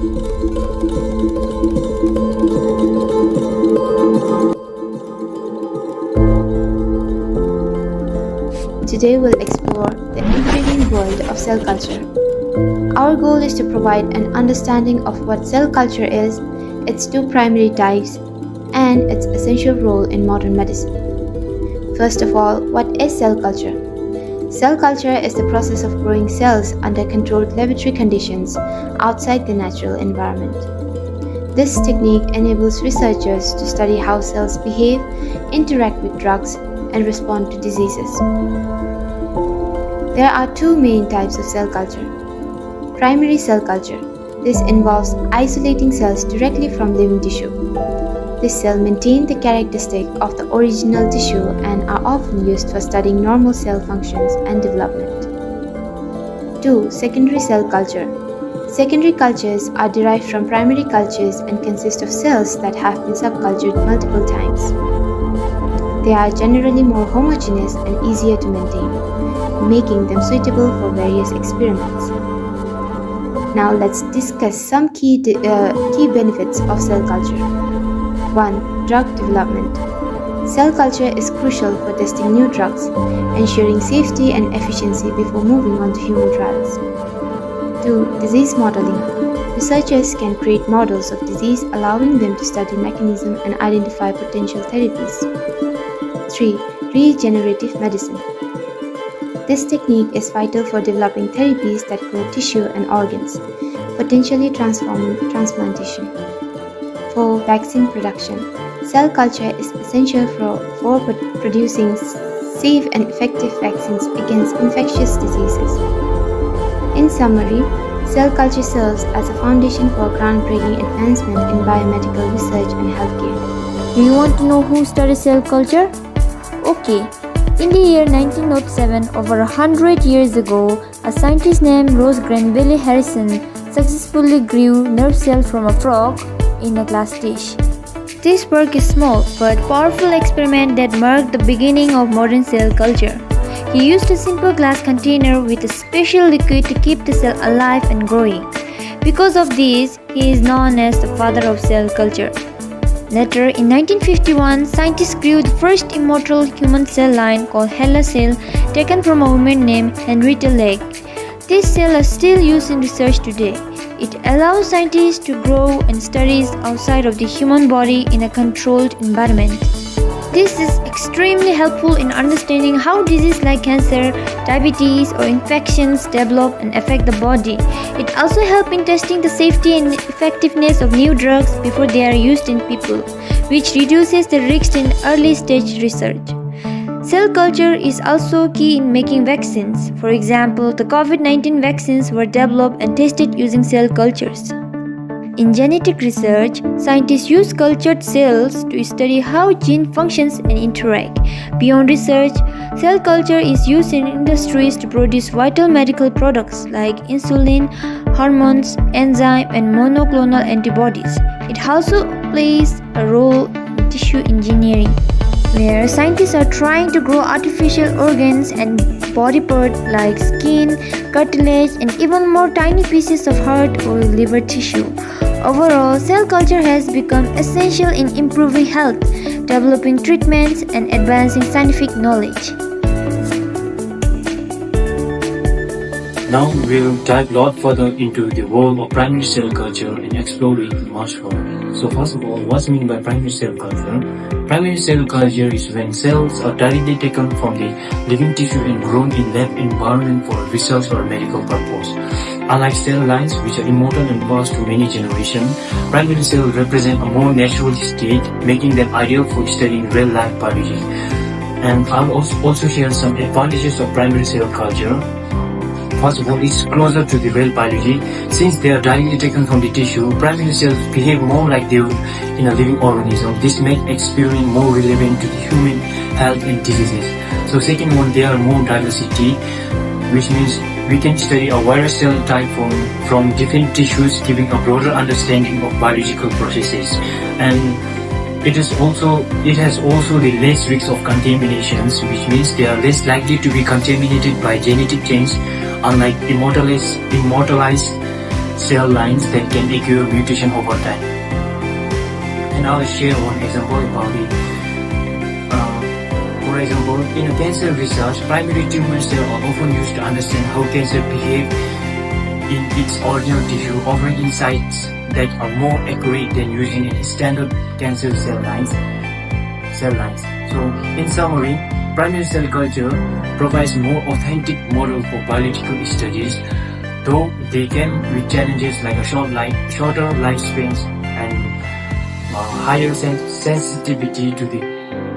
Today we'll explore the intriguing world of cell culture. Our goal is to provide an understanding of what cell culture is, its two primary types, and its essential role in modern medicine. First of all, what is cell culture? Cell culture is the process of growing cells under controlled laboratory conditions outside the natural environment. This technique enables researchers to study how cells behave, interact with drugs, and respond to diseases. There are two main types of cell culture. Primary cell culture. This involves isolating cells directly from living tissue. This cell maintain the characteristic of the original tissue and are often used for studying normal cell functions and development. 2. Secondary cell culture. Secondary cultures are derived from primary cultures and consist of cells that have been subcultured multiple times. They are generally more homogeneous and easier to maintain, making them suitable for various experiments. Now let's discuss some key benefits of cell culture. 1. Drug development. Cell culture is crucial for testing new drugs, ensuring safety and efficiency before moving on to human trials. 2. Disease modeling. Researchers can create models of disease, allowing them to study mechanism and identify potential therapies. 3. Regenerative medicine. This technique is vital for developing therapies that grow tissue and organs, potentially transforming transplantation. 4. Vaccine production. Cell culture is essential for producing safe and effective vaccines against infectious diseases. In summary, cell culture serves as a foundation for groundbreaking advancement in biomedical research and healthcare. Do you want to know who studied cell culture? Okay, in the year 1907, over 100 years ago, a scientist named Rose Granville Harrison successfully grew nerve cells from a frog in a glass dish. This work is small but powerful experiment that marked the beginning of modern cell culture. He used a simple glass container with a special liquid to keep the cell alive and growing. Because of this, he is known as the father of cell culture. Later, in 1951, scientists grew the first immortal human cell line called HeLa cell, taken from a woman named Henrietta Lacks. These cells are still used in research today. It allows scientists to grow and study outside of the human body in a controlled environment. This is extremely helpful in understanding how diseases like cancer, diabetes, or infections develop and affect the body. It also helps in testing the safety and effectiveness of new drugs before they are used in people, which reduces the risk in early stage research. Cell culture is also key in making vaccines. For example, the COVID-19 vaccines were developed and tested using cell cultures. In genetic research, scientists use cultured cells to study how gene functions and interact. Beyond research, cell culture is used in industries to produce vital medical products like insulin, hormones, enzymes, and monoclonal antibodies. It also plays a role in tissue engineering, where scientists are trying to grow artificial organs and body parts like skin, cartilage, and even more tiny pieces of heart or liver tissue. Overall, cell culture has become essential in improving health, developing treatments, and advancing scientific knowledge. Now we'll dive a lot further into the world of primary cell culture and explore it much further. So first of all, what's meant by primary cell culture? Primary cell culture is when cells are directly taken from the living tissue and grown in lab environment for research or medical purpose. Unlike cell lines, which are immortal and last to many generations, primary cells represent a more natural state, making them ideal for studying real-life biology. And I'll also share some advantages of primary cell culture. First of all, it's closer to the real biology. Since they are directly taken from the tissue, primary cells behave more like they would in a living organism. This makes experiment more relevant to the human health and diseases. So second one, there are more diversity, which means we can study a wider cell type from different tissues, giving a broader understanding of biological processes. And it has also the less risk of contaminations, which means they are less likely to be contaminated by genetic change, unlike immortalized cell lines that can acquire mutation over time. And I'll share one example about it. For example, in a cancer research, primary tumor cells are often used to understand how cancer behaves in its original tissue, offering insights that are more accurate than using any standard cancer cell lines. So, in summary, primary cell culture provides more authentic model for biological studies, though they came with challenges like a shorter lifespans and higher sensitivity to the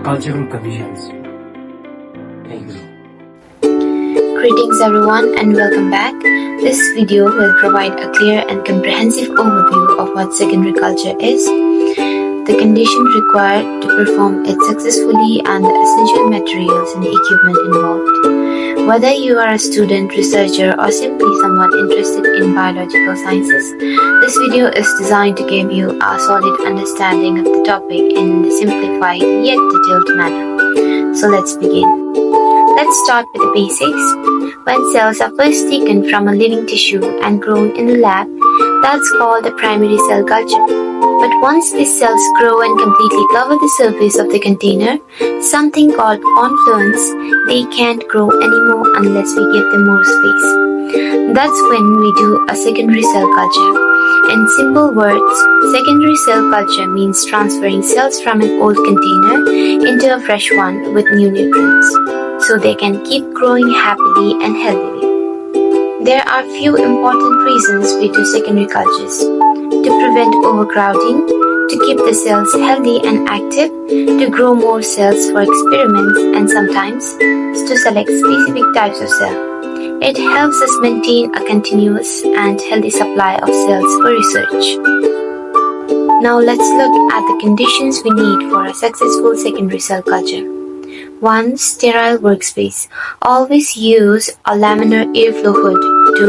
cultural conditions. Thank you. Greetings everyone and welcome back. This video will provide a clear and comprehensive overview of what secondary culture is, the conditions required to perform it successfully, and the essential materials and equipment involved. Whether you are a student, researcher, or simply someone interested in biological sciences, this video is designed to give you a solid understanding of the topic in a simplified yet detailed manner. So let's begin. Let's start with the basics. When cells are first taken from a living tissue and grown in the lab, that's called a primary cell culture. But once these cells grow and completely cover the surface of the container, something called confluence, they can't grow anymore unless we give them more space. That's when we do a secondary cell culture. In simple words, secondary cell culture means transferring cells from an old container into a fresh one with new nutrients, so they can keep growing happily and healthily. There are few important reasons we do secondary cultures: to prevent overcrowding, to keep the cells healthy and active, to grow more cells for experiments, and sometimes to select specific types of cell. It helps us maintain a continuous and healthy supply of cells for research. Now let's look at the conditions we need for a successful secondary cell culture. 1. Sterile workspace. Always use a laminar airflow hood to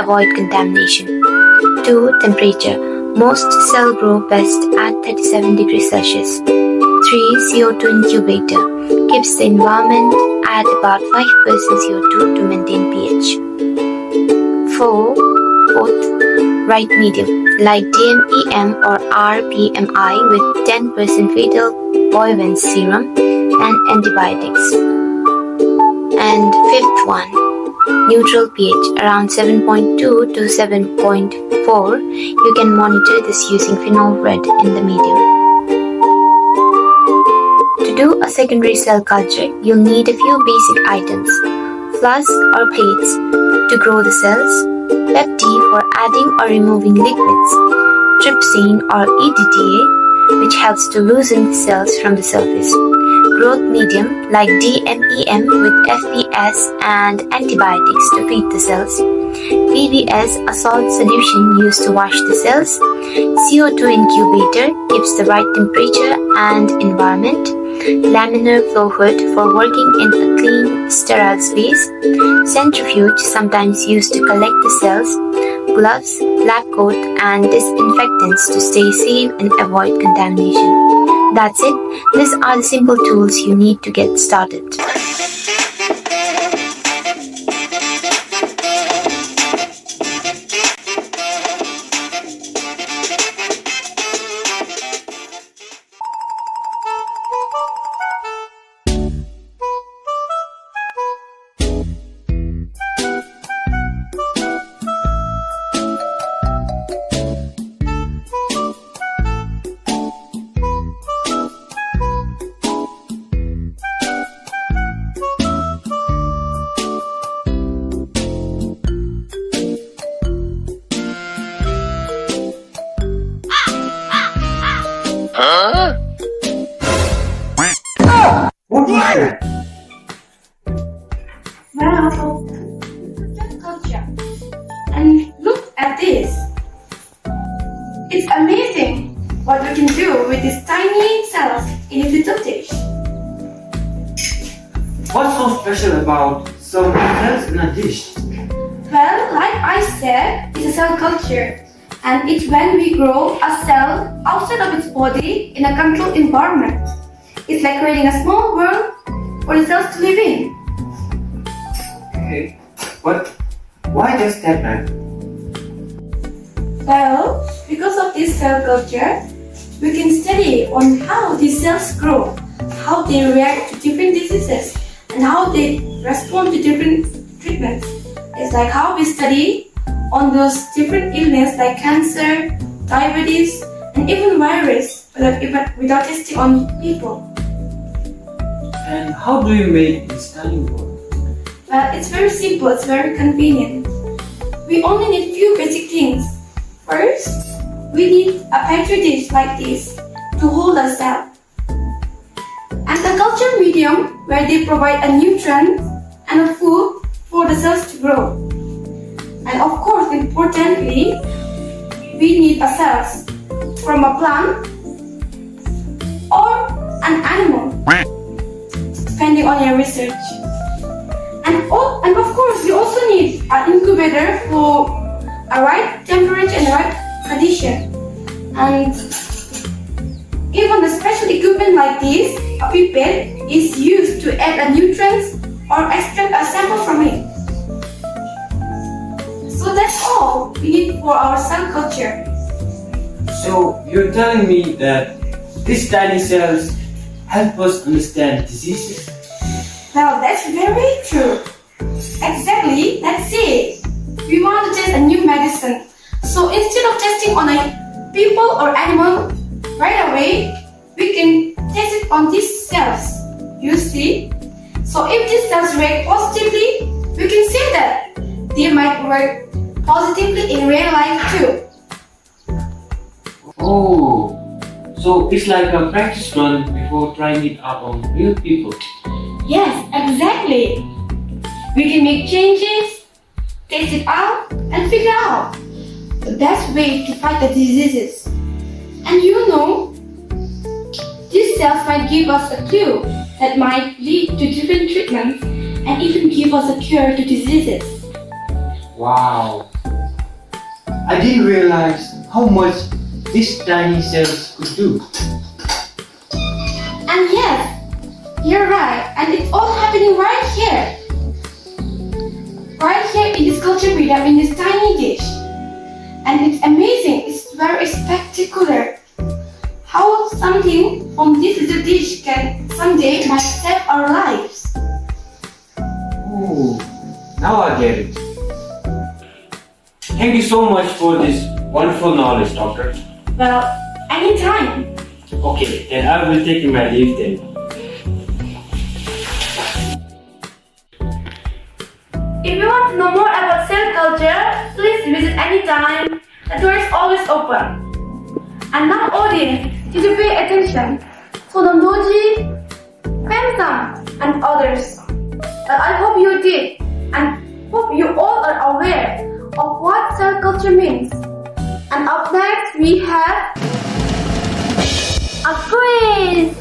avoid contamination. 2. Temperature. Most cells grow best at 37 degrees Celsius. 3. CO2 incubator. Keeps the environment at about 5% CO2 to maintain pH. 4th, right medium, like DMEM or rPMI with 10% fetal buoyance serum and antibiotics. And 5th one, neutral pH around 7.2 to 7.4. You can monitor this using phenol red in the medium. To do a secondary cell culture, you'll need a few basic items: flask or plates to grow the cells, Pepti for adding or removing liquids, trypsin or EDTA, which helps to loosen the cells from the surface, growth medium like DMEM with FPS and antibiotics to feed the cells, PBS, a salt solution used to wash the cells, CO2 incubator, keeps the right temperature and environment, laminar flow hood for working in a clean, sterile space, centrifuge sometimes used to collect the cells, gloves, lab coat, and disinfectants to stay safe and avoid contamination. That's it. These are the simple tools you need to get started. What was that? Wow, culture. And look at this. It's amazing what we can do with these tiny cells in a little dish. What's so special about so many cells in a dish? Well, like I said, it's a cell culture. And it's when we grow a cell outside of its body in a controlled environment. It's like creating a small world for the cells to live in. Okay, but why does that matter? Well, because of this cell culture, we can study on how these cells grow, how they react to different diseases, and how they respond to different treatments. It's like how we study on those different illnesses like cancer, diabetes, and even virus without testing on people. And how do you make this study work? Well, it's very simple, it's very convenient. We only need few basic things. First, we need a petri dish like this to hold a cell. And a culture medium where they provide a nutrient and a food for the cells to grow. And of course, importantly, we need a cells from a plant or an animal, depending on your research. And of course, you also need an incubator for a right temperature and right condition. And even the special equipment like this, a pipette, is used to add a nutrients or extract a sample from it. So that's all we need for our cell culture. So you're telling me that these tiny cells help us understand diseases? Well, that's very true. Exactly, that's it. We want to test a new medicine. So instead of testing on a people or animal right away, we can test it on these cells. You see? So if these cells react positively, we can say that they might work positively in real life too. Oh, so it's like a practice run before trying it out on real people. Yes, exactly. We can make changes, test it out, and figure out the best way to fight the diseases. And you know, these cells might give us a clue that might lead to different treatments and even give us a cure to diseases. Wow, I didn't realize how much these tiny cells could do. And yes, you're right, and it's all happening right here. Right here in this culture medium, in this tiny dish. And it's amazing, it's very spectacular. How something from this little dish can someday might save our lives. Oh, now I get it. Thank you so much for this wonderful knowledge, doctor. Well, anytime. Okay, then I will take my leave then. If you want to know more about cell culture, please visit anytime. The door is always open. And now audience, did you pay attention? Sonomdoji, Phantom, and others. I hope you did, and hope you all are aware of what cell culture means. And up next we have a quiz!